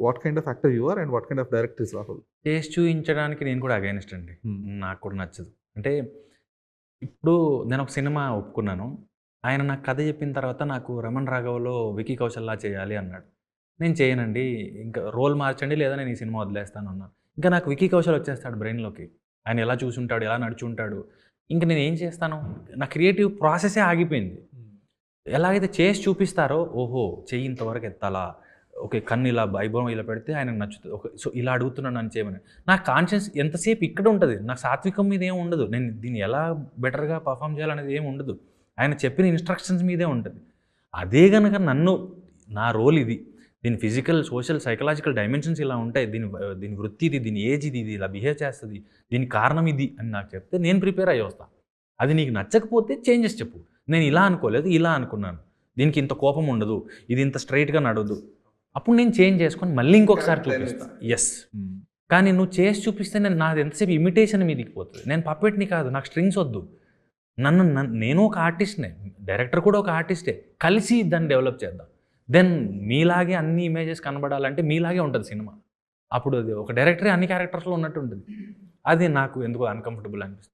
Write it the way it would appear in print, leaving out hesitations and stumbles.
What kind of actor you are and what kind of director is Rahul? చేసి చూయించడానికి నేను కూడా అగైనిస్ట్ అండి. నాకు కూడా నచ్చదు. అంటే ఇప్పుడు నేను ఒక సినిమా ఒప్పుకున్నాను. ఆయన నాకు కథ చెప్పిన తర్వాత నాకు 'రమణ్ రాఘవ'లో విక్కీ కౌశల్‌లా చేయాలి అన్నాడు. నేను చేయనండి. ఇంకా రోల్ మార్చండి లేదా నేను ఈ సినిమా వదిలేస్తాను అన్నాను. ఇంకా నాకు విక్కీ కౌశల్ వచ్చేస్తాడు బ్రెయిన్‌లోకి. ఆయన ఎలా చూసుంటాడు, ఎలా నడుచుంటాడు. ఇంక నేనేం చేస్తాను? నా క్రియేటివ్ ప్రాసెసే ఆగిపోయింది. ఎలాగైతే చేసి చూపిస్తారో, ఓహో! చెయ్యి ఇంతవరకు ఎత్తాలా? ఓకే. కన్ను ఇలా ఐబ్రో ఇలా పెడితే ఆయనకు నచ్చుతది. ఓకే. సో, ఇలా అడుగుతున్నాను నన్ను చేయమని. నా కాన్షియస్ ఎంతసేపు ఇక్కడ ఉంటది. నాకు సాత్వికం మీద ఏమి ఉండదు. నేను దీన్ని ఎలా బెటర్‌గా పర్ఫార్మ్ చేయాలనేది ఏమి ఉండదు. ఆయన చెప్పిన ఇన్‌స్ట్రక్షన్స్ మీదే ఉంటది. అదే గనక నన్ను నా రోల్ ఇది. దీని ఫిజికల్, సోషల్, సైకలాజికల్ డైమెన్షన్స్ ఇలా ఉంటాయి. దీని వృత్తి ఇది, దీని ఏజ్ ఇది, ఇది ఇలా బిహేవ్ చేస్తది. దీనికి కారణం ఇది అని నాకు చెప్తే నేను ప్రిపేర్ అయ్యి వస్తా. అది నీకు నచ్చకపోతే చేంజెస్ చెప్పు. నేను ఇలా అనుకోలేదు, ఇలా అనుకున్నాను. దీనికి ఇంత కోపం ఉండదు. ఇది ఇంత స్ట్రెయిట్‌గా నడవదు. అప్పుడు నేను చేంజ్ చేసుకొని మళ్ళీ ఇంకొకసారి చూపిస్తా. యెస్. కానీ నువ్వు చేసి చూపిస్తే నాది ఎంతసేపు ఇమిటేషన్ మీదకి పోతది. నేను పప్పెట్‌ని కాదు. నాకు స్ట్రింగ్స్ వద్దు. నేను ఒక ఆర్టిస్ట్‌నే. డైరెక్టర్ కూడా ఒక ఆర్టిస్టే. కలిసి దాన్ని డెవలప్ చేద్దాం. దెన్ మీలాగే అన్ని ఇమేజెస్ కనబడాలంటే మీలాగే ఉంటది సినిమా. అప్పుడు అది ఒక డైరెక్టరే అన్ని క్యారెక్టర్స్‌లో ఉన్నట్టు ఉంటది. అది నాకు ఎందుకో అన్‌కంఫర్టబుల్ అనిపిస్తుంది.